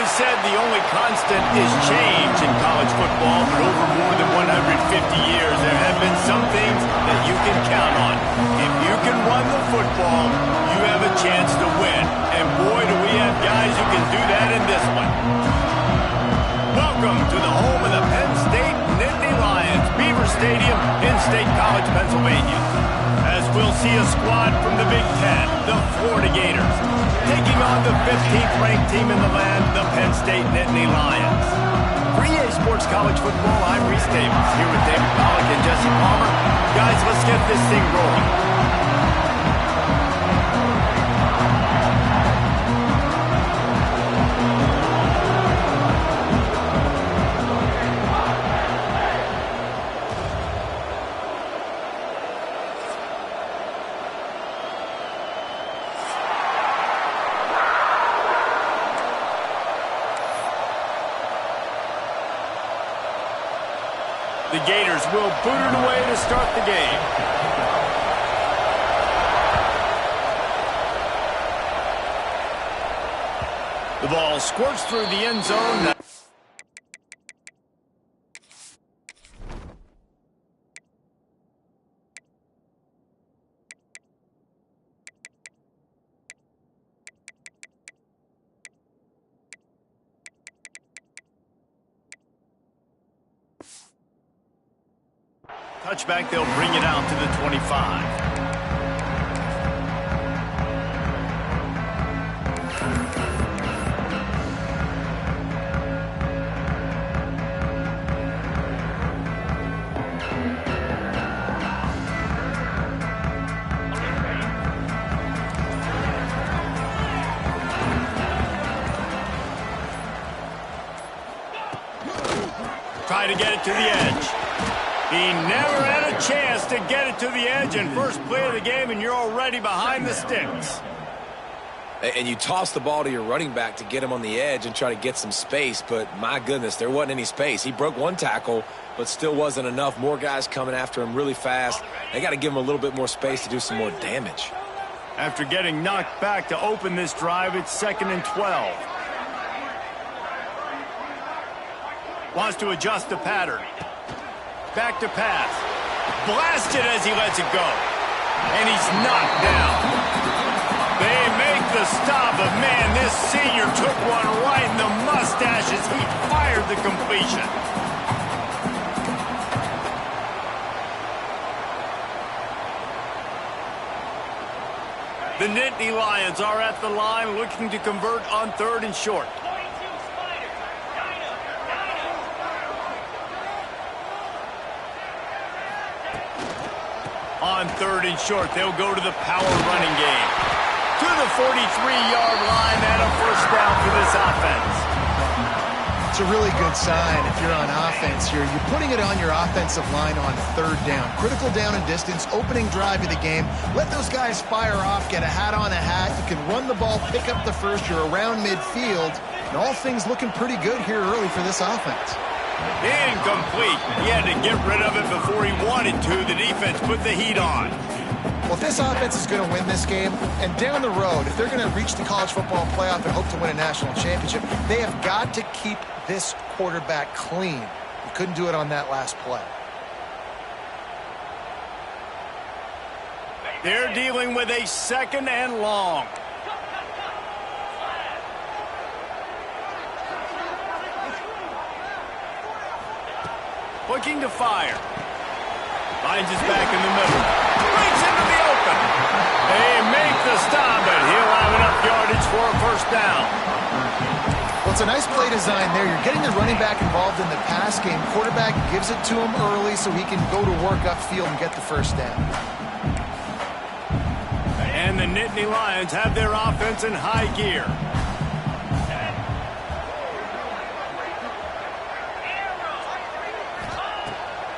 always said the only constant is change in college football, but over more than 150 years, there have been some things that you can count on. If you can run the football, you have a chance to win. And boy, do we have guys who can do that in this one. Welcome to the home of the Penn State Nittany Lions, Beaver Stadium in State College, Pennsylvania. As we'll see a squad from the Big Ten, the Florida Gators, taking on the 15th ranked team in the land, the Penn State Nittany Lions. For EA Sports College Football, I'm Reese Davis, here with David Pollack and Jesse Palmer. Guys, let's get this thing rolling. The Gators will boot it away to start the game. The ball squirts through the end zone. Touchback, they'll bring it out to the 25. Try to get it to the edge. He never had a chance to get it to the edge in first play of the game, and you're already behind the sticks. And you toss the ball to your running back to get him on the edge and try to get some space, but my goodness, there wasn't any space. He broke one tackle, but still wasn't enough. More guys coming after him really fast. They got to give him a little bit more space to do some more damage. After getting knocked back to open this drive, it's 2nd and 12. Wants to adjust the pattern. Back to pass. Blasted as he lets it go. And he's knocked down. They make the stop, but man, this senior took one right in the mustache as he fired the completion. The Nittany Lions are at the line looking to convert on 3rd and short. On 3rd and short, they'll go to the power running game. To the 43-yard line and a first down for this offense. It's a really good sign if you're on offense here. You're putting it on your offensive line on 3rd down. Critical down and distance, opening drive of the game. Let those guys fire off, get a hat on a hat. You can run the ball, pick up the first. You're around midfield. And all things looking pretty good here early for this offense. Incomplete. He had to get rid of it before he wanted to. The defense put the heat on. Well, if this offense is going to win this game, and down the road, if they're going to reach the college football playoff and hope to win a national championship, they have got to keep this quarterback clean. He couldn't do it on that last play. They're dealing with a 2nd and long. Looking to fire. Finds his back in the middle. Breaks into the open. They make the stop, but he'll have enough yardage for a first down. Well, it's a nice play design there. You're getting the running back involved in the pass game. Quarterback gives it to him early so he can go to work upfield and get the first down. And the Nittany Lions have their offense in high gear.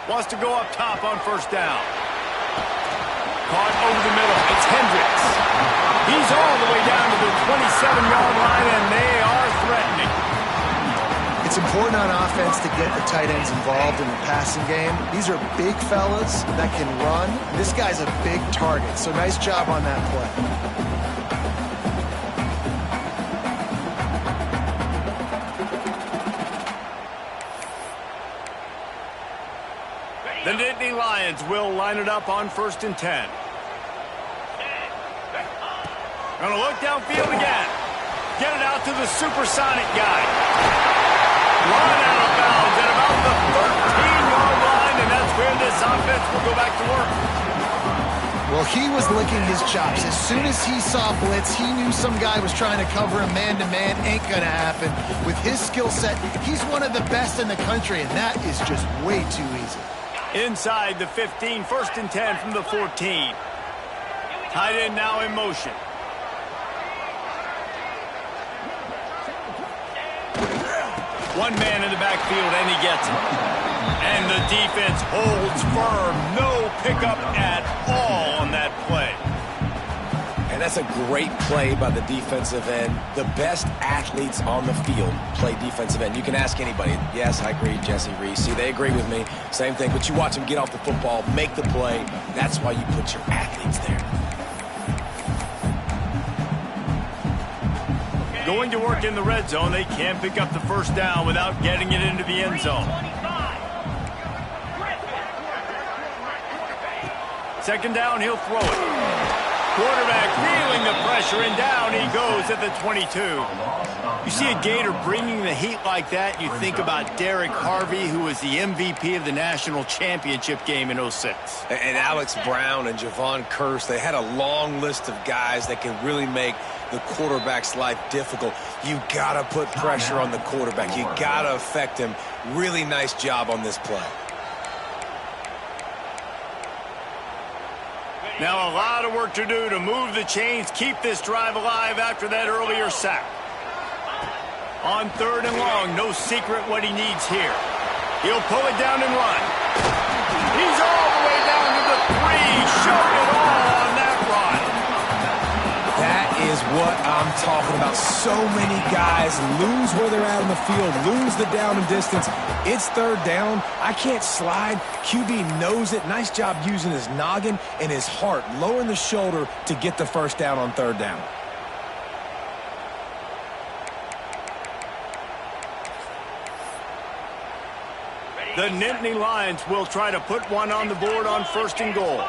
Wants to go up top on first down. Caught over the middle. It's Hendricks. He's all the way down to the 27-yard line, and they are threatening. It's important on offense to get the tight ends involved in the passing game. These are big fellas that can run. This guy's a big target, so nice job on that play. The Nittany Lions will line it up on 1st and 10. Gonna look downfield again. Get it out to the supersonic guy. Run out of bounds at about the 13-yard line, and that's where this offense will go back to work. Well, he was licking his chops. As soon as he saw blitz, he knew some guy was trying to cover him man-to-man. Ain't gonna happen. With his skill set, he's one of the best in the country, and that is just way too easy. Inside the 15, 1st and 10 from the 14. Tight end now in motion. One man in the backfield, and he gets it. And the defense holds firm. No pickup at all on that play. And that's a great play by the defensive end. The best athletes on the field play defensive end. You can ask anybody. Yes, I agree, Jesse Reese. See, they agree with me. Same thing. But you watch them get off the football, make the play. That's why you put your athletes there. Going to work in the red zone, they can't pick up the 1st down without getting it into the end zone. 2nd down, he'll throw it. Quarterback feeling the pressure, and down he goes at the 22. You see a Gator bringing the heat like that, you think about Derek Harvey, who was the MVP of the national championship game in 06. And Alex Brown and Javon Curse, they had a long list of guys that can really make the quarterback's life difficult. You gotta put pressure on the quarterback. You gotta affect him. Really nice job on this play. Now a lot of work to do to move the chains, keep this drive alive after that earlier sack. On 3rd and long, no secret what he needs here. He'll pull it down and run. He's all the way down to the 3, showed it all on that run. That is what I'm talking about. So many guys lose where they're at on the field, lose the down and distance. It's 3rd down. I can't slide. QB knows it. Nice job using his noggin and his heart, lowering the shoulder to get the 1st down on 3rd down. The Nittany Lions will try to put one on the board on 1st and goal.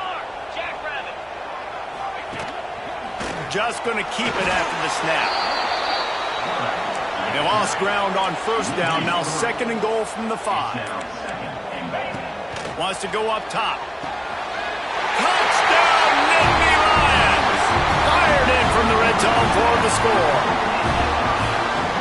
Just going to keep it after the snap. They lost ground on 1st down. Now 2nd and goal from the 5. Wants to go up top. Touchdown, Nittany Lions! Fired in from the red zone for the score.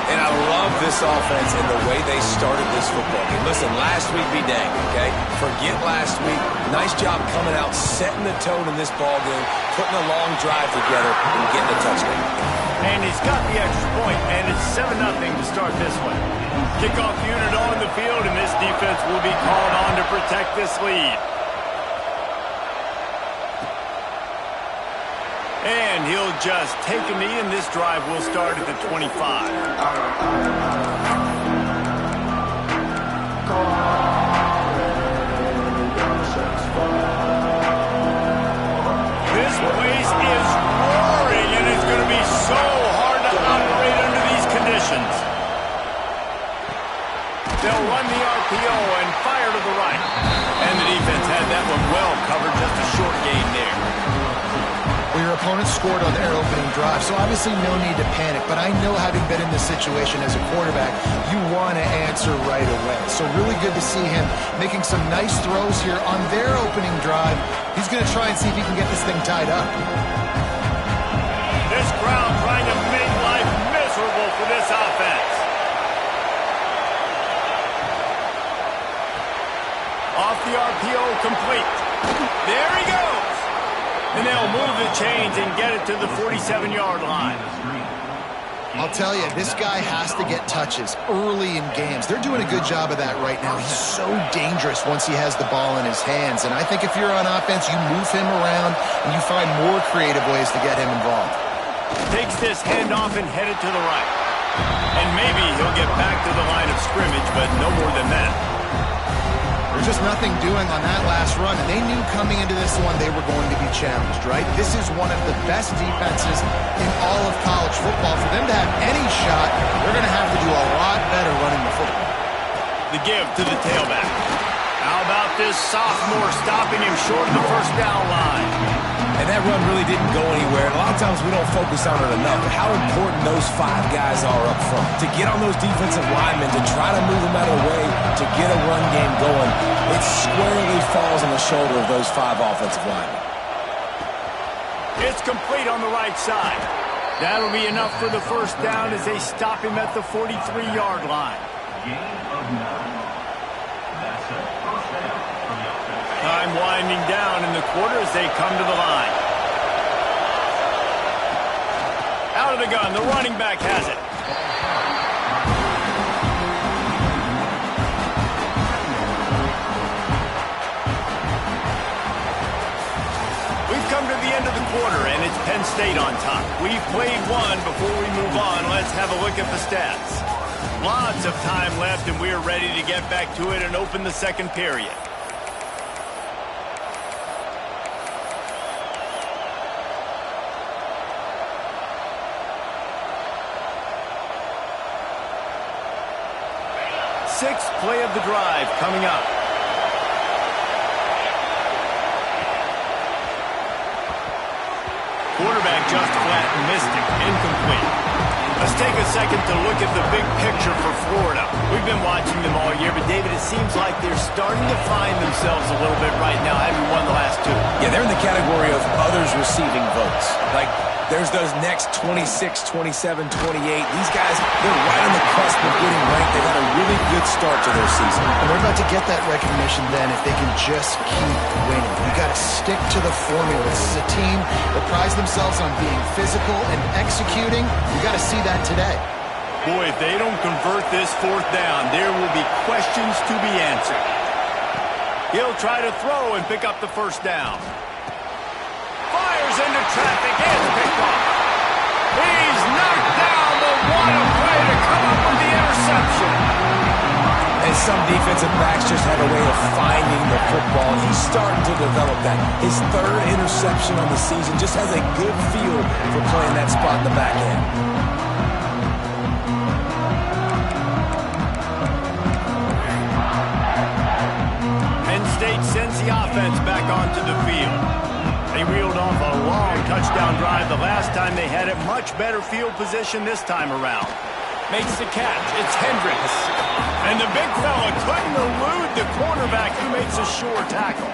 And I love this offense and the way they started this football game. Listen, last week be dang, okay? Forget last week. Nice job coming out, setting the tone in this ball game, putting a long drive together, and getting a touchdown. And he's got the extra point, and it's 7-0 to start this one. Kickoff unit on the field, and this defense will be called on to protect this lead. And he'll just take a knee, and this drive will start at the 25. This place is roaring, and it's going to be so hard to operate under these conditions. They'll run the RPO and fire to the right. And the defense had that one well covered, just a short gain there. Well, your opponent scored on their opening drive, so obviously no need to panic. But I know, having been in this situation as a quarterback, you want to answer right away. So really good to see him making some nice throws here on their opening drive. He's going to try and see if he can get this thing tied up. This crowd trying to make life miserable for this offense. Off the RPO, complete. There he goes. And they'll move the chains and get it to the 47-yard line. I'll tell you, this guy has to get touches early in games. They're doing a good job of that right now. He's so dangerous once he has the ball in his hands. And I think if you're on offense, you move him around and you find more creative ways to get him involved. Takes this handoff and headed to the right. And maybe he'll get back to the line of scrimmage, but no more than that. There's just nothing doing on that last run, and they knew coming into this one they were going to be challenged, right? This is one of the best defenses in all of college football. For them to have any shot, they're going to have to do a lot better running the football. The give to the tailback. How about this sophomore, stopping him short of the first down line. And that run really didn't go anywhere. And a lot of times we don't focus on it enough, but how important those 5 guys are up front. To get on those defensive linemen, to try to move them out of the way, to get a run game going, it squarely falls on the shoulder of those 5 offensive linemen. It's complete on the right side. That'll be enough for the first down as they stop him at the 43-yard line. Time winding down in the quarter as they come to the line. Out of the gun, the running back has it. We've come to the end of the quarter, and it's Penn State on top. We've played one. Before we move on, let's have a look at the stats. Lots of time left, and we're ready to get back to it and open the second period. Sixth play of the drive coming up. Quarterback just flat and missed it. Incomplete. Let's take a second to look at the big picture for Florida. We've been watching them all year, but David, it seems like they're starting to find themselves a little bit right now, having won the last 2. Yeah, they're in the category of others receiving votes. Like, there's those next 26, 27, 28. These guys, they're right on the cusp of getting ranked. They've had a really good start to their season. And they're about to get that recognition then if they can just keep winning. You got to stick to the formula. This is a team that prides themselves on being physical and executing. You got to see that today. Boy, if they don't convert this 4th down, there will be questions to be answered. He'll try to throw and pick up the first down. Fires into traffic and picked off. He's knocked down, but what a play to come up with the interception. And some defensive backs just have a way of finding the football, and he's starting to develop that. His 3rd interception on the season, just has a good feel for playing that spot in the back end. Penn State sends the offense back onto the field. They reeled off a long touchdown drive the last time they had it. Much better field position this time around. Makes the catch. It's Hendricks. And the big fella couldn't elude the quarterback who makes a sure tackle.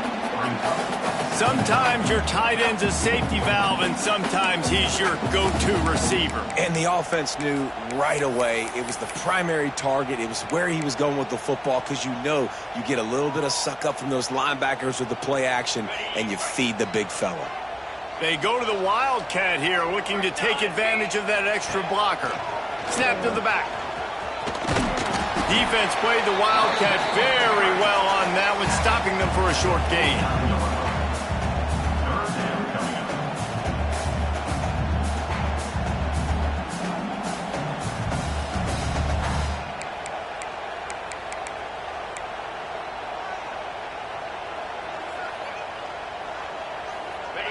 Sometimes your tight end's a safety valve, and sometimes he's your go-to receiver. And the offense knew right away it was the primary target. It was where he was going with the football, because you know you get a little bit of suck up from those linebackers with the play action, and you feed the big fella. They go to the Wildcat here, looking to take advantage of that extra blocker. Snap to the back. Defense played the Wildcat very well on that one, stopping them for a short gain.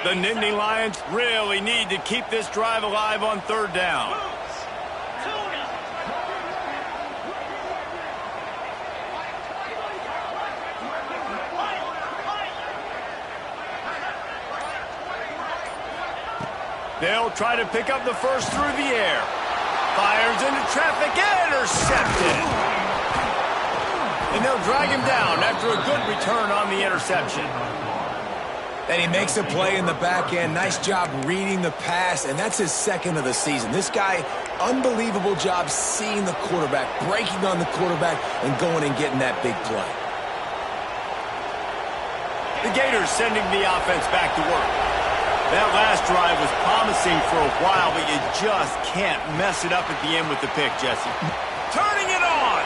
The Nittany Lions really need to keep this drive alive on 3rd down. They'll try to pick up the first through the air. Fires into traffic, intercepted. And they'll drag him down after a good return on the interception. And he makes a play in the back end. Nice job reading the pass, and that's his 2nd of the season. This guy, unbelievable job seeing the quarterback, breaking on the quarterback, and going and getting that big play. The Gators sending the offense back to work. That last drive was promising for a while, but you just can't mess it up at the end with the pick, Jesse. Turning it on!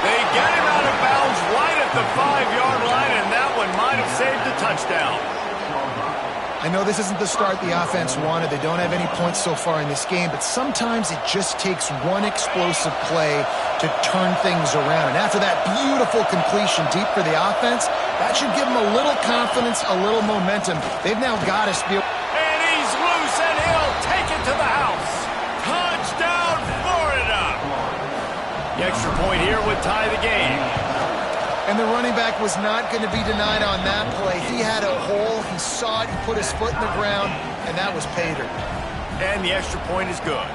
They get him out of bounds right at the 5-yard line, and that one might have saved a touchdown. I know this isn't the start the offense wanted. They don't have any points so far in this game, but sometimes it just takes one explosive play to turn things around. And after that beautiful completion deep for the offense, that should give them a little confidence, a little momentum. They've now got to be... And he's loose, and he'll take it to the house. Touchdown, Florida! You extra point here would tie the game. And the running back was not going to be denied on that play. He had a hole, he saw it, he put his foot in the ground, and that was pay dirt. And the extra point is good.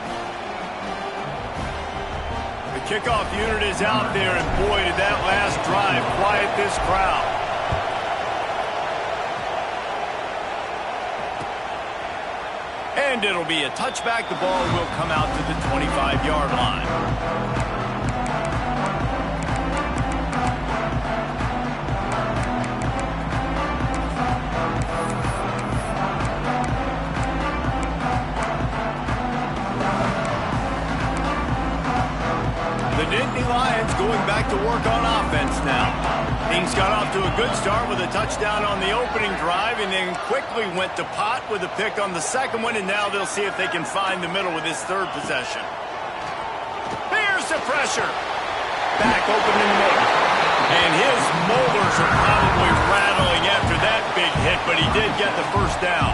The kickoff unit is out there, and boy, did that last drive quiet this crowd. And it'll be a touchback. The ball will come out to the 25-yard line. The Nittany Lions going back to work on offense now. Things got off to a good start with a touchdown on the opening drive and then quickly went to pot with a pick on the second one, and now they'll see if they can find the middle with this third possession. Here's the pressure. Back open in the middle. And his molars are probably rattling after that big hit, but he did get the first down.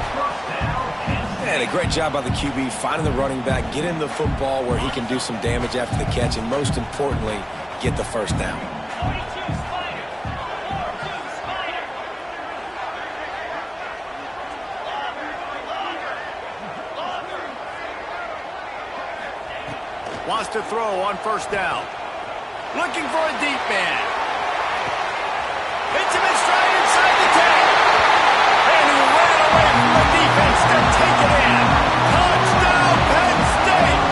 And a great job by the QB finding the running back, get him the football where he can do some damage after the catch, and most importantly, get the first down. Wants to throw on first down. Looking for a deep man. Hits him in stride inside the 10. And he ran away from the defense to take it in. Touchdown, Penn State!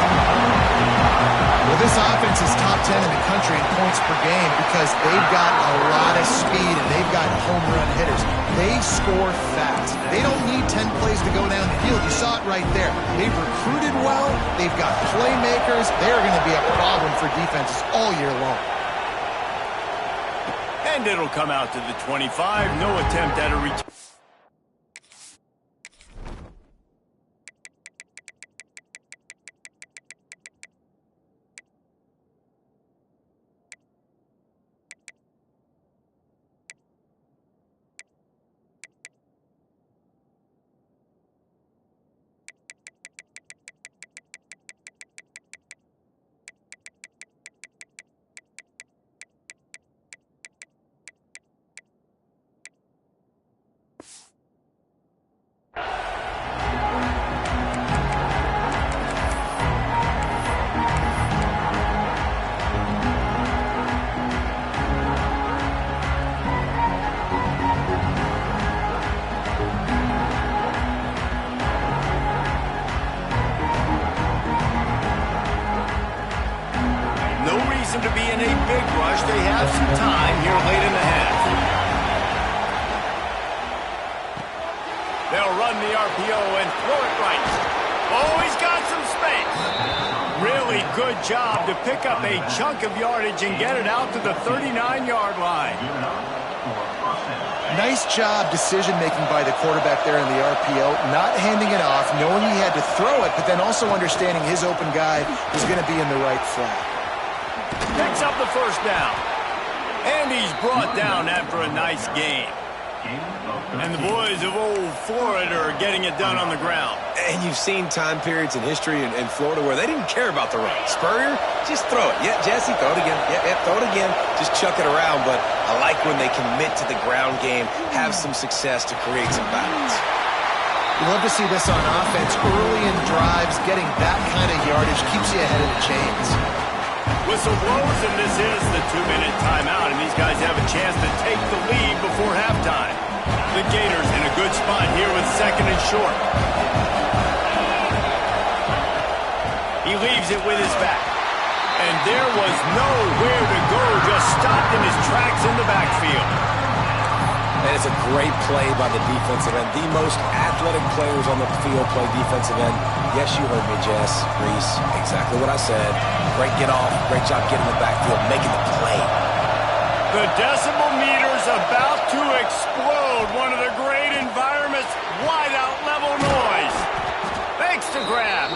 Well, this offense is top 10 in the country in points per game because they've got a lot of speed and they've got home run hitters. They score fast. They don't need 10 plays to go down the field. You saw it right there. They've recruited well. They've got playmakers. They're going to be a problem for defenses all year long. And it'll come out to the 25. No attempt at a return. To be in a big rush. They have some time here late in the half. They'll run the RPO and throw it right. Oh, he's got some space. Really good job to pick up a chunk of yardage and get it out to the 39-yard line. Nice job decision-making by the quarterback there in the RPO, not handing it off, knowing he had to throw it, but then also understanding his open guy was going to be in the right flat. Picks up the first down. And he's brought down after a nice game. And the boys of old Florida are getting it done on the ground. And you've seen time periods in history in Florida where they didn't care about the run. Spurrier, just throw it. Yeah, Jesse, throw it again. Yeah, throw it again. Just chuck it around. But I like when they commit to the ground game, have some success to create some balance. You love to see this on offense. Early in drives, getting that kind of yardage keeps you ahead of the chains. Whistle blows, and this is the 2-minute timeout, and these guys have a chance to take the lead before halftime. The Gators in a good spot here with second and short. He leaves it with his back. And there was nowhere to go, just stopped in his tracks in the backfield. And it's a great play by the defensive end. The most athletic players on the field play defensive end. Yes, you heard me, Jess, Reese. Exactly what I said. Great get off. Great job getting the backfield, making the play. The decibel meter's about to explode. One of the great environments. Wide-out level noise. Thanks to Grab.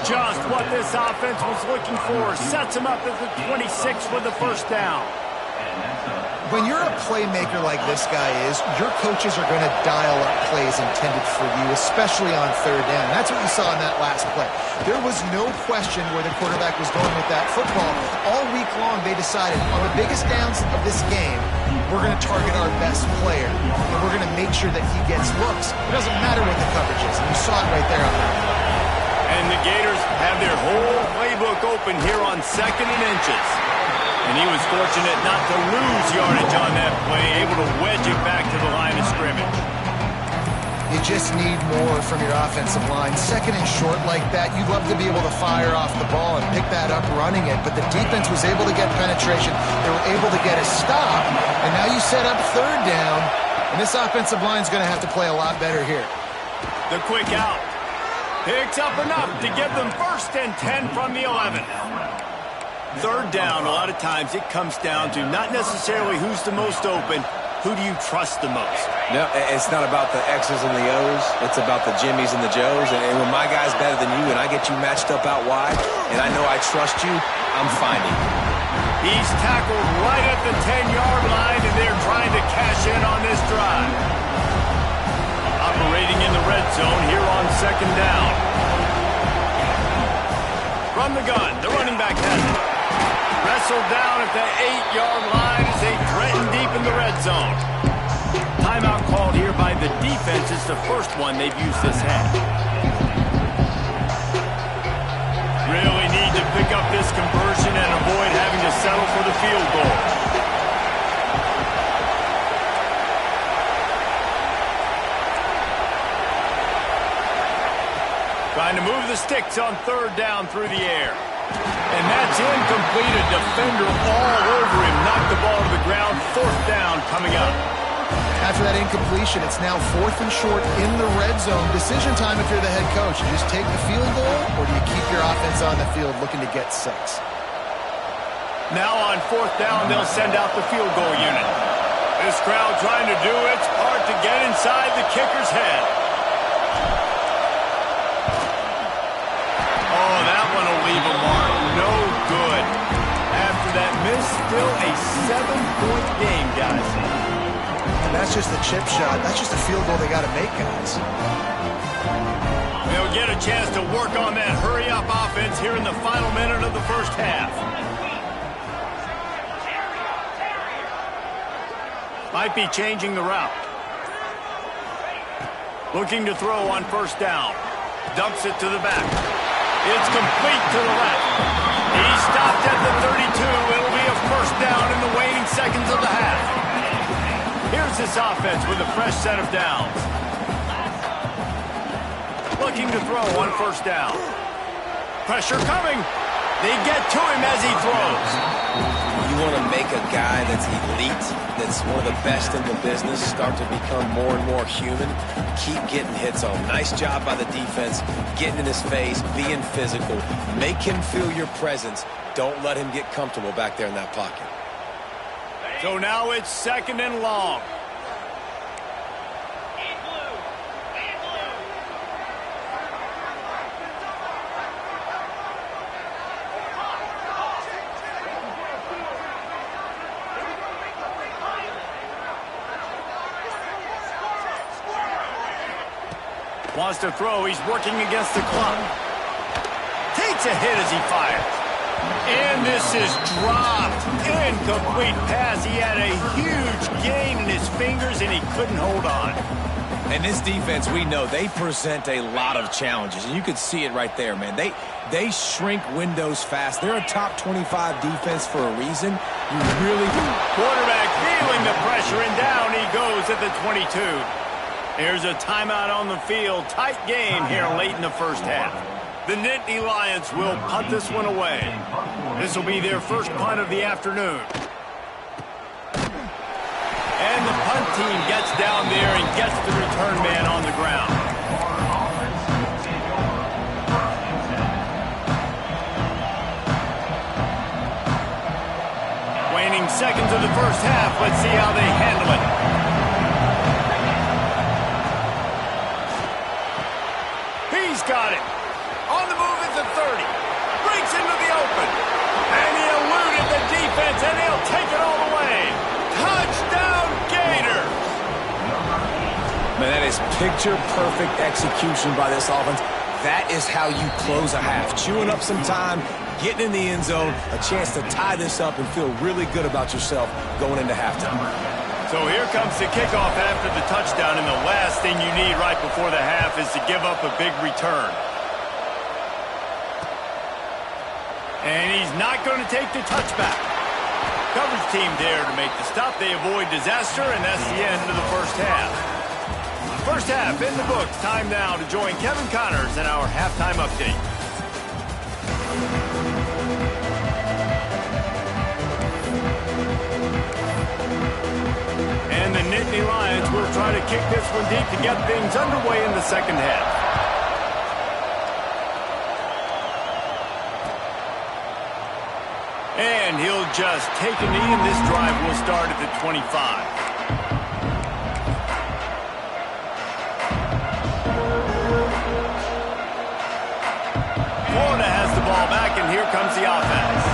Just what this offense was looking for. Sets him up at the 26 with the first down. When you're a playmaker like this guy is, your coaches are going to dial up plays intended for you, especially on third down. And that's what you saw in that last play. There was no question where the quarterback was going with that football. All week long, they decided on the biggest downs of this game, we're going to target our best player, and we're going to make sure that he gets looks. It doesn't matter what the coverage is, and you saw it right there on that play. And the Gators have their whole playbook open here on 2nd and inches. And he was fortunate not to lose yardage on that play, able to wedge it back to the line of scrimmage. You just need more from your offensive line. 2nd and short like that, you'd love to be able to fire off the ball and pick that up running it, but the defense was able to get penetration. They were able to get a stop, and now you set up 3rd down, and this offensive line is going to have to play a lot better here. The quick out. Picks up enough to give them 1st and 10 from the 11. 3rd down, a lot of times it comes down to not necessarily who's the most open, who do you trust the most? No, it's not about the X's and the O's. It's about the Jimmies and the Joes. And when my guy's better than you and I get you matched up out wide, and I know I trust you, I'm finding. He's tackled right at the 10-yard line, and they're trying to cash in on this drive. Operating in the red zone here on 2nd down. From the gun, the running back has it. Wrestled down at the 8-yard line as they threaten deep in the red zone. Timeout called here by the defense. It's the first one they've used this half. Really need to pick up this conversion and avoid having to settle for the field goal. Trying to move the sticks on 3rd down through the air. And that's incomplete. A defender all over him. Knocked the ball to the ground. 4th down coming up. After that incompletion, it's now 4th and short in the red zone. Decision time if you're the head coach. You just take the field goal, or do you keep your offense on the field looking to get 6? Now on 4th down, they'll send out the field goal unit. This crowd trying to do its part to get inside the kicker's head. Oh, that one will leave a mark. No good. After that miss, still a 7-point game, guys. And that's just a chip shot. That's just a field goal they got to make, guys. They'll get a chance to work on that hurry-up offense here in the final minute of the first half. Might be changing the route. Looking to throw on 1st down. Dumps it to the back. It's complete to the left. He stopped at the 32. It'll be a 1st down in the waning seconds of the half. Here's this offense with a fresh set of downs. Looking to throw on 1st down. Pressure coming. They get to him as he throws. You want to make a guy that's elite, that's one of the best in the business, start to become more and more human. Keep getting hits on. Nice job by the defense, getting in his face, being physical. Make him feel your presence. Don't let him get comfortable back there in that pocket. So now it's 2nd and long. Wants to throw. He's working against the clock. Takes a hit as he fires. And this is dropped. Incomplete pass. He had a huge gain in his fingers, and he couldn't hold on. And this defense, we know, they present a lot of challenges. And you could see it right there, man. They shrink windows fast. They're a top 25 defense for a reason. You really do. Quarterback feeling the pressure, and down he goes at the 22. Here's a timeout on the field. Tight game here late in the first half. The Nittany Lions will punt this one away. This will be their first punt of the afternoon. And the punt team gets down there and gets the return man on the ground. Waning seconds of the first half. Let's see how they handle it. He's got it. On the move at the 30. Breaks into the open. And he eluded the defense, and he'll take it all the way. is picture-perfect execution by this offense. That is how you close a half. Chewing up some time, getting in the end zone, a chance to tie this up and feel really good about yourself going into halftime. So here comes the kickoff after the touchdown, and the last thing you need right before the half is to give up a big return. And he's not going to take the touchback. Coverage team there to make the stop. They avoid disaster, and that's the end of the first half. First half in the books. Time now to join Kevin Connors in our halftime update. And the Nittany Lions will try to kick this one deep to get things underway in the second half. And he'll just take a knee, and this drive will start at the 25. Florida has the ball back, and here comes the offense.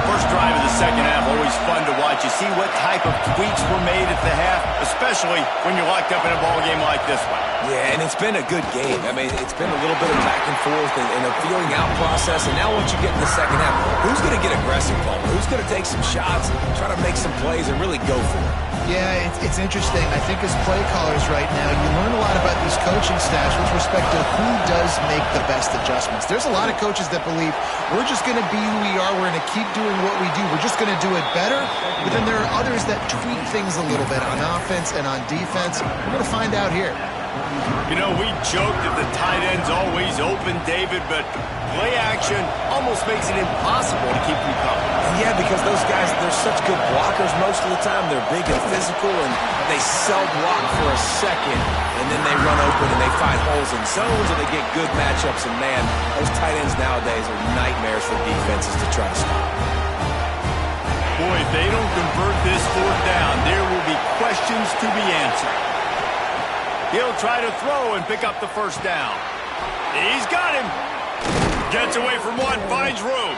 First drive of the second half, always fun to watch. You see what type of tweaks were made at the half, especially when you're locked up in a ball game like this one. Yeah, and it's been a good game. I mean, it's been a little bit of back and forth and a feeling out process. And now once you get in the second half, who's going to get aggressive, Paul? Who's going to take some shots, try to make some plays, and really go for it? Yeah, it's interesting. I think as play callers right now, you learn a lot about these coaching staffs with respect to who does make the best adjustments. There's a lot of coaches that believe we're just going to be who we are. We're going to keep doing what we do. We're just going to do it better. But then there are others that tweak things a little bit on offense and on defense. We're going to find out here. You know, we joke that the tight end's always open, David, but play action almost makes it impossible to keep them coming. Yeah, because those guys, they're such good blockers most of the time. They're big and physical, and they self-block for a second, and then they run open and they find holes in zones, and they get good matchups. And, man, those tight ends nowadays are nightmares for defenses to try to stop. Boy, if they don't convert this fourth down, there will be questions to be answered. He'll try to throw and pick up the first down. He's got him. Gets away from one, finds room.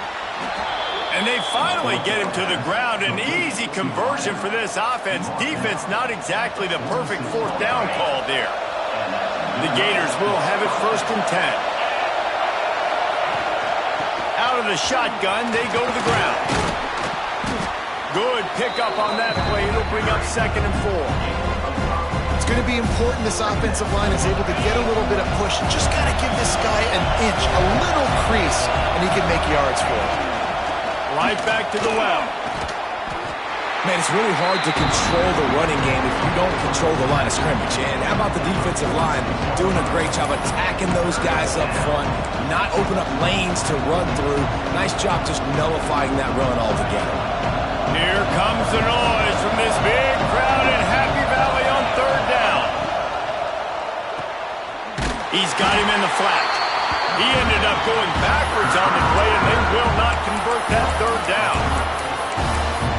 And they finally get him to the ground. An easy conversion for this offense. Defense not exactly the perfect fourth down call there. The Gators will have it 1st and 10. Out of the shotgun, they go to the ground. Good pickup on that play. It'll bring up 2nd and 4. It's going to be important this offensive line is able to get a little bit of push. Just got to give this guy an inch, a little crease, and he can make yards for it. Right back to the well. Man, it's really hard to control the running game if you don't control the line of scrimmage. And how about the defensive line doing a great job attacking those guys up front, not open up lanes to run through. Nice job just nullifying that run altogether. Here comes the noise from this big crowd in Happy Valley on 3rd down. He's got him in the flat. He ended up going backwards on the play, and they will not convert that 3rd down.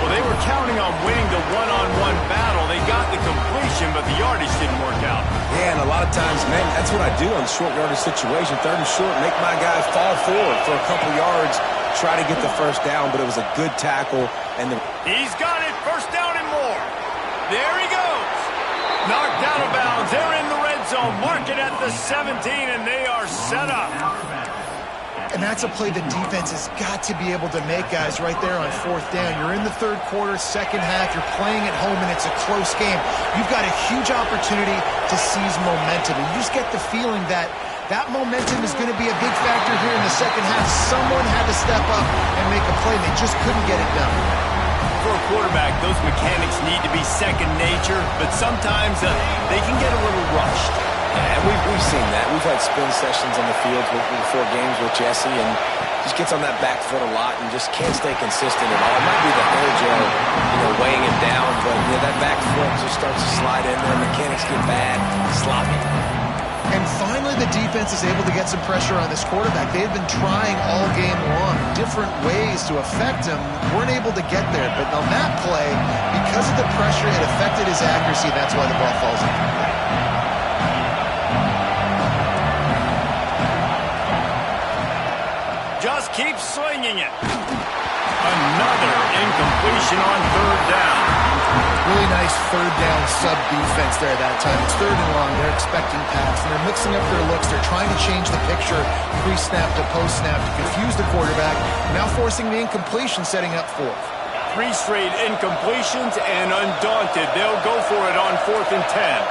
Well, they were counting on winning the one-on-one battle. They got the completion, but the yardage didn't work out. Yeah, and a lot of times, man, that's what I do on short yardage situation. 3rd and short, make my guy fall forward for a couple yards, try to get the 1st down, but it was a good tackle. And he's got it, 1st down and more. There he goes. Knocked out of bounds. They're in the red zone. Mark it at the 17, and they are set up. And that's a play the defense has got to be able to make, guys, right there on 4th down. You're in the 3rd quarter, 2nd half. You're playing at home, and it's a close game. You've got a huge opportunity to seize momentum. And you just get the feeling that that momentum is going to be a big factor here in the 2nd half. Someone had to step up and make a play, and they just couldn't get it done. For a quarterback, those mechanics need to be second nature, but sometimes they can get a little rushed. Yeah, and we've seen that. We've had spin sessions on the field before games with Jesse, and just gets on that back foot a lot and just can't stay consistent at all. It might be the hair gel, weighing him down, but that back foot just starts to slide in there. Mechanics get bad, sloppy. And finally, the defense is able to get some pressure on this quarterback. They've been trying all game long, different ways to affect him. Weren't able to get there, but on that play, because of the pressure, it affected his accuracy. That's why the ball falls incomplete. Just keep slinging it. Another incompletion on 3rd down. Really nice nice third down sub defense there that time. It's third and long. They're expecting pass, and they're mixing up their looks. They're trying to change the picture pre-snap to post-snap to confuse the quarterback, now forcing the incompletion, setting up fourth. 3 straight incompletions, and undaunted, they'll go for it on 4th and 10.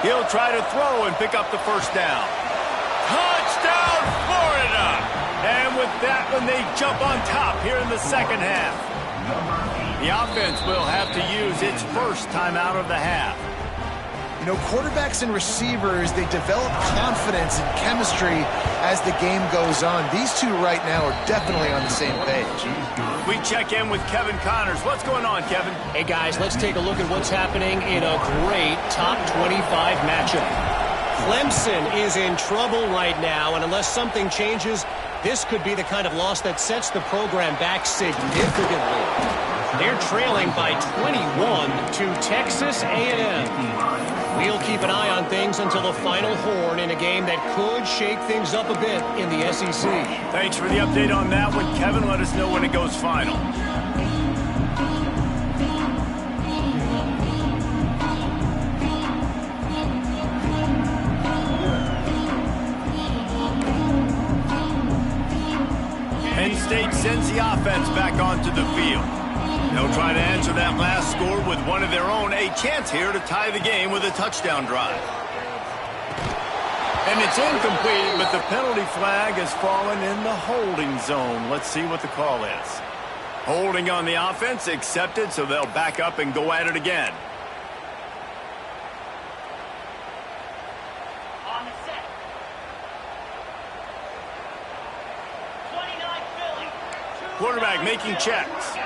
He'll try to throw and pick up the first down. Touchdown, Florida! And with that one, they jump on top here in the second half. The offense will have to use its first timeout of the half. You know, quarterbacks and receivers, they develop confidence and chemistry as the game goes on. These two right now are definitely on the same page. We check in with Kevin Connors. What's going on, Kevin? Hey, guys, let's take a look at what's happening in a great top 25 matchup. Clemson is in trouble right now, and unless something changes, this could be the kind of loss that sets the program back significantly. They're trailing by 21 to Texas A&M. We'll keep an eye on things until the final horn in a game that could shake things up a bit in the SEC. Thanks for the update on that one, Kevin. Let us know when it goes final. Penn State sends the offense back onto the field. They'll try to answer that last score with one of their own. A chance here to tie the game with a touchdown drive. And it's incomplete, but the penalty flag has fallen in the holding zone. Let's see what the call is. Holding on the offense, accepted, so they'll back up and go at it again. On the set. 29 Philly. Quarterback making checks.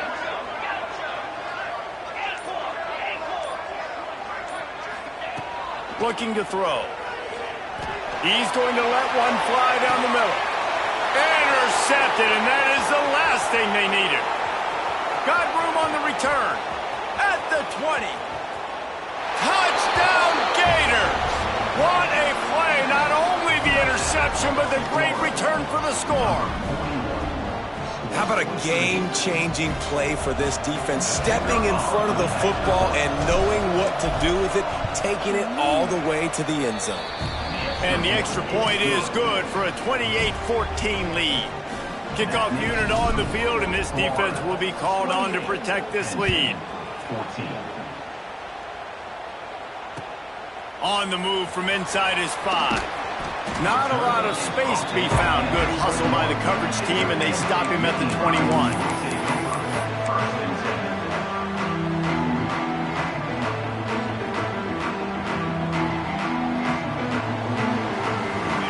Looking to throw. He's going to let one fly down the middle. Intercepted, and that is the last thing they needed. Got room on the return. At the 20. Touchdown, Gators! What a play. Not only the interception, but the great return for the score. How about a game-changing play for this defense? Stepping in front of the football and knowing what to do with it, taking it all the way to the end zone. And the extra point is good for a 28-14 lead. Kickoff unit on the field, and this defense will be called on to protect this lead. 14. On the move from inside his 5. Not a lot of space to be found. Good hustle by the coverage team, and they stop him at the 21.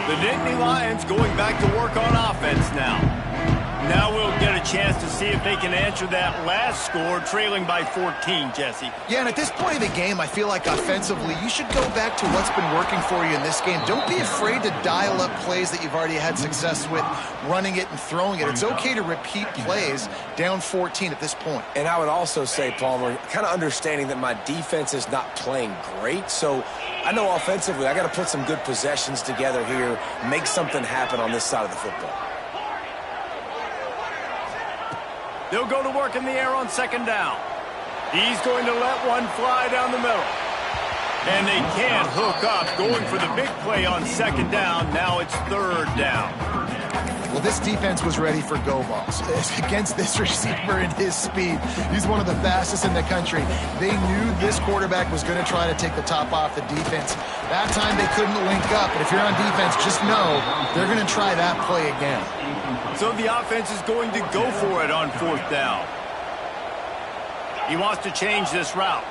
The Nittany Lions going back to work on offense now. Now we'll get a chance to see if they can answer that last score, trailing by 14, Jesse. Yeah, and at this point of the game, I feel like offensively, you should go back to what's been working for you in this game. Don't be afraid to dial up plays that you've already had success with, running it and throwing it. It's okay to repeat plays down 14 at this point. And I would also say, Palmer, kind of understanding that my defense is not playing great, so I know offensively I got to put some good possessions together here, make something happen on this side of the football. They'll go to work in the air on second down. He's going to let one fly down the middle. And they can't hook up, going for the big play on second down. Now it's third down. Well, this defense was ready for go balls. Against this receiver and his speed, he's one of the fastest in the country. They knew this quarterback was going to try to take the top off the defense. That time they couldn't link up. But if you're on defense, just know they're going to try that play again. So the offense is going to go for it on fourth down. He wants to change this route.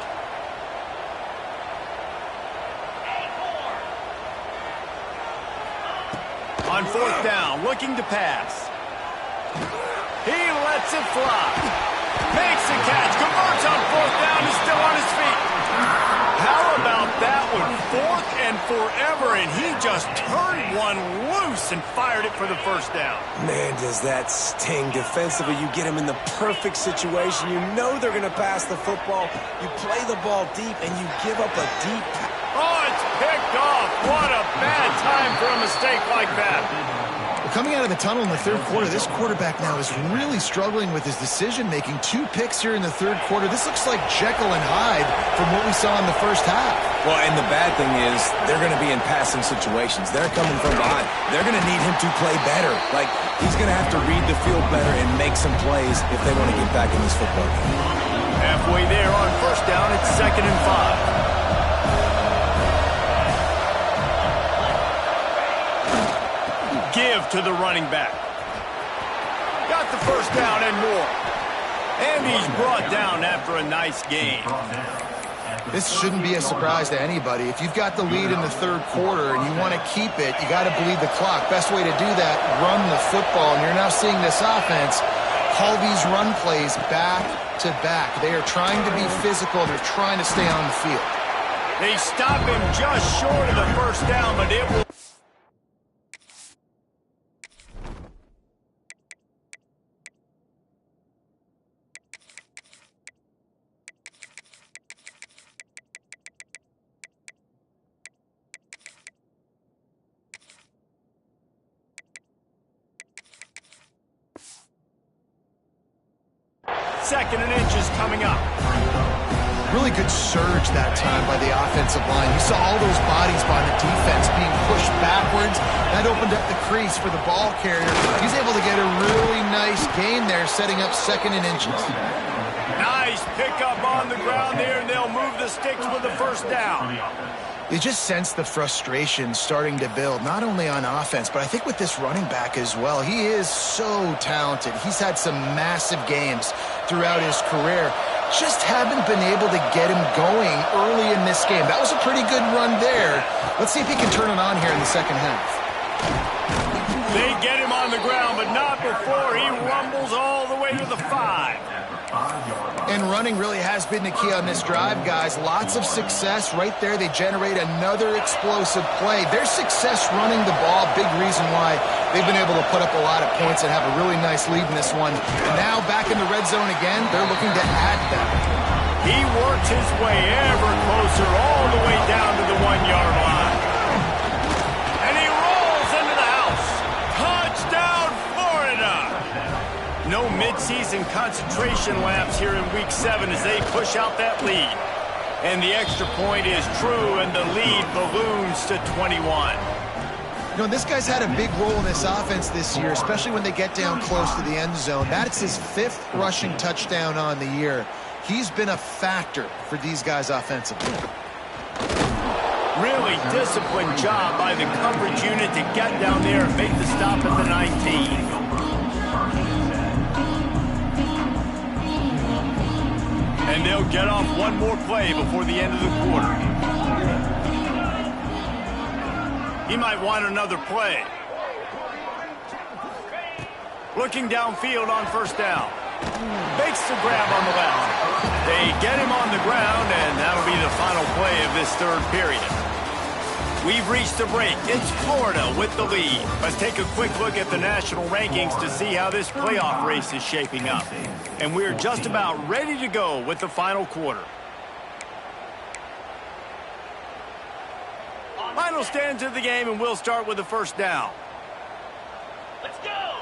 On fourth down, looking to pass. He lets it fly. Makes the catch, converts on fourth down, is still on his feet. How about that one? Fourth and forever, and he just turned one loose and fired it for the first down. Man, does that sting. Defensively, you get him in the perfect situation. You know they're going to pass the football. You play the ball deep, and you give up a deep pass. Oh, it's picked off. What a bad time for a mistake like that. coming out of the tunnel in the third quarter, this quarterback now is really struggling with his decision-making. 2 picks here in the third quarter. This looks like Jekyll and Hyde from what we saw in the first half. Well, and the bad thing is they're going to be in passing situations. They're coming from behind. They're going to need him to play better. Like, he's going to have to read the field better and make some plays if they want to get back in this football game. Halfway there on first down, it's 2nd and 5. Give to the running back. Got the first down and more. And he's brought down after a nice gain. This shouldn't be a surprise to anybody. If you've got the lead in the third quarter and you want to keep it, you got to bleed the clock. Best way to do that, run the football. And you're now seeing this offense call these run plays back to back. They are trying to be physical. They're trying to stay on the field. They stop him just short of the first down, but it will... Second and inches coming up. Really good surge that time by the offensive line. You saw all those bodies by the defense being pushed backwards. That opened up the crease for the ball carrier. He's able to get a really nice gain there, setting up 2nd and inches. Nice pickup on the ground there, and they'll move the sticks with the first down. You just sense the frustration starting to build, not only on offense, but I think with this running back as well. He is so talented. He's had some massive games throughout his career. Just haven't been able to get him going early in this game. That was a pretty good run there. Let's see if he can turn it on here in the second half. They get him on the ground, but not before he rumbles all the way to the 5. And running really has been the key on this drive, guys. Lots of success right there. They generate another explosive play. Their success running the ball, big reason why they've been able to put up a lot of points and have a really nice lead in this one. And now back in the red zone again, they're looking to add that. He works his way ever closer all the way down to the 1-yard line. And he rolls into the house. Touchdown, Florida! No midseason concentration laps here in Week 7 as they push out that lead. And the extra point is true, and the lead balloons to 21. You know, this guy's had a big role in this offense this year, especially when they get down close to the end zone. That's his 5th rushing touchdown on the year. He's been a factor for these guys offensively. Really disciplined job by the coverage unit to get down there and make the stop at the 19. And they'll get off one more play before the end of the quarter. He might want another play. Looking downfield on first down. Makes the grab on the left. They get him on the ground, and that'll be the final play of this third period. We've reached the break. It's Florida with the lead. Let's take a quick look at the national rankings to see how this playoff race is shaping up. And we're just about ready to go with the final quarter. Final stands of the game, and we'll start with the first down. Let's go!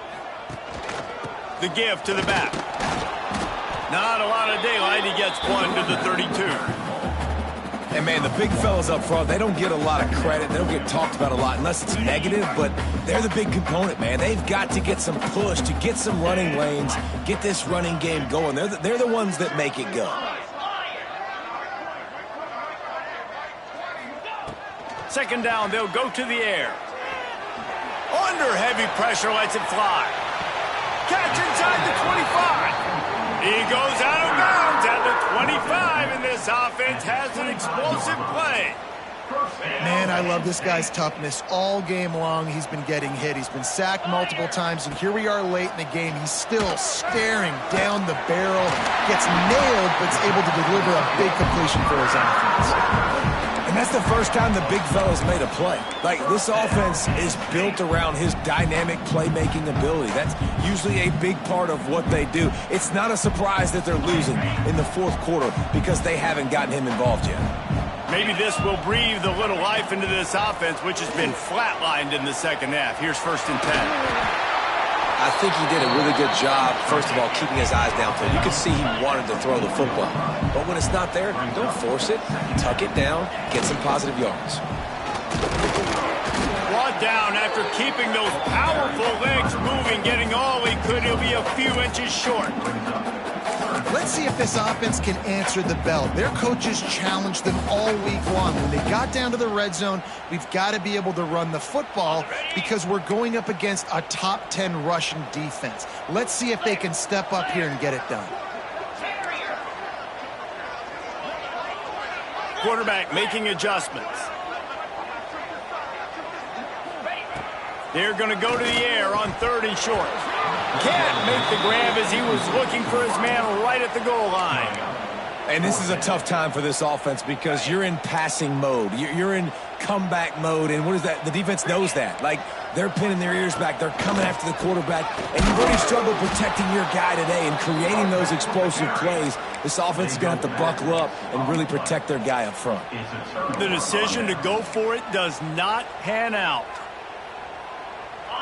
The give to the back. Not a lot of daylight. He gets one to the 32. And, man, the big fellas up front, they don't get a lot of credit. They don't get talked about a lot unless it's negative, but they're the big component, man. They've got to get some push, to get some running lanes, get this running game going. They're the ones that make it go. Second down, they'll go to the air. Under heavy pressure, lets it fly. Catch inside the 25. He goes out of bounds at the 25, and this offense has an explosive play. Man, I love this guy's toughness. All game long, he's been getting hit. He's been sacked multiple times, and here we are late in the game. He's still staring down the barrel, gets nailed, but is able to deliver a big completion for his offense. And that's the first time the big fella's made a play. Like, this offense is built around his dynamic playmaking ability. That's usually a big part of what they do. It's not a surprise that they're losing in the fourth quarter because they haven't gotten him involved yet. Maybe this will breathe a little life into this offense, which has been flatlined in the second half. Here's 1st and 10. I think he did a really good job, first of all, keeping his eyes downfield. You could see he wanted to throw the football. But when it's not there, don't force it. Tuck it down, get some positive yards. Brought down after keeping those powerful legs moving, getting all he could. He'll be a few inches short. Let's see if this offense can answer the bell. Their coaches challenged them all week long. When they got down to the red zone, we've got to be able to run the football because we're going up against a top 10 Russian defense. Let's see if they can step up here and get it done. Quarterback making adjustments. They're going to go to the air on 3rd and short. Can't make the grab as he was looking for his man right at the goal line. And this is a tough time for this offense because you're in passing mode. You're in comeback mode. And what is that? The defense knows that. Like, they're pinning their ears back. They're coming after the quarterback. And you've already struggled protecting your guy today and creating those explosive plays. This offense is going to have to buckle up and really protect their guy up front. The decision to go for it does not pan out.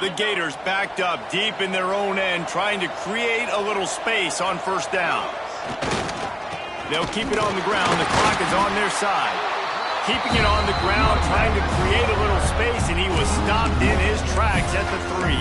The Gators backed up deep in their own end, trying to create a little space on 1st down. They'll keep it on the ground. The clock is on their side. Keeping it on the ground, trying to create a little space, and he was stopped in his tracks at the 3.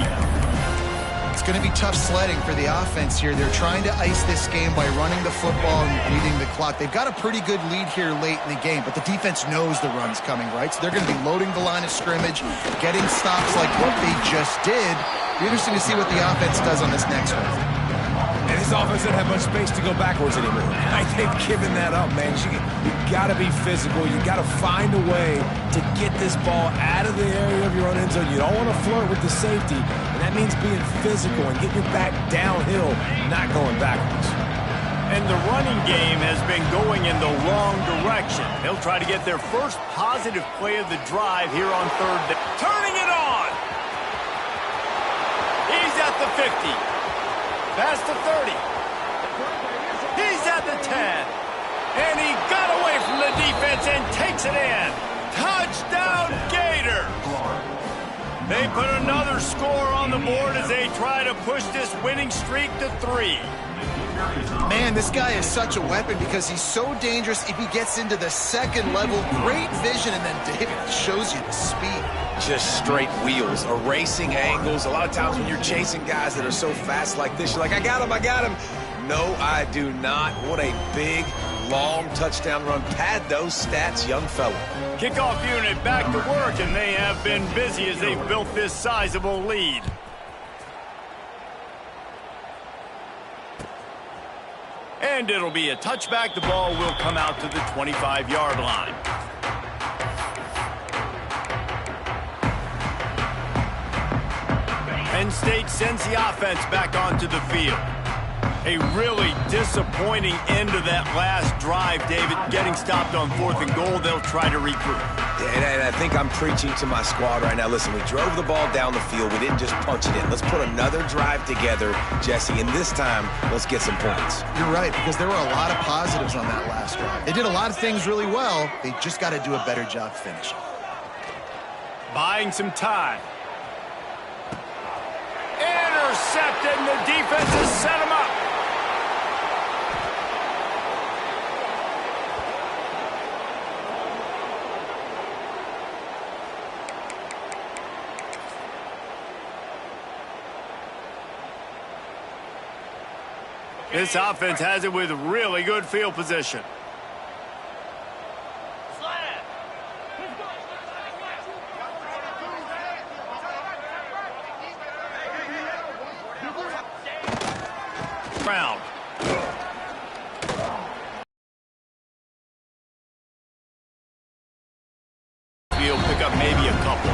It's going to be tough sledding for the offense here. They're trying to ice this game by running the football and beating the clock. They've got a pretty good lead here late in the game, but the defense knows the run's coming, right? So they're going to be loading the line of scrimmage, getting stops like what they just did. Be interesting to see what the offense does on this next one. And this offense doesn't have much space to go backwards anymore. Like, they've given that up, man. You got to be physical. You got to find a way to get this ball out of the area of your own end zone. You don't want to flirt with the safety, and that means being physical and getting your back downhill, not going backwards. And the running game has been going in the wrong direction. They'll try to get their first positive play of the drive here on 3rd down. Turning it on! He's at the 50. Past the 30. He's at the 10. And he got away from the defense and takes it in. Touchdown, Gators! They put another score on the board as they try to push this winning streak to 3. Man, this guy is such a weapon because he's so dangerous if he gets into the second level. Great vision, and then David shows you the speed. Just straight wheels, erasing angles. A lot of times when you're chasing guys that are so fast like this, you're like, I got him. No, I do not. What a big, long touchdown run. Pad those stats, young fella. Kickoff unit back to work, and they have been busy as they've built this sizable lead. And it'll be a touchback. The ball will come out to the 25-yard line. Penn State sends the offense back onto the field. A really disappointing end to that last drive, David. Getting stopped on 4th and goal, they'll try to regroup. And I think I'm preaching to my squad right now. Listen, we drove the ball down the field. We didn't just punch it in. Let's put another drive together, Jesse, and this time, let's get some points. You're right, because there were a lot of positives on that last drive. They did a lot of things really well. They just got to do a better job finishing. Buying some time. Intercepted, and the defense has set him up. This offense has it with really good field position. Round. He'll pick up maybe a couple.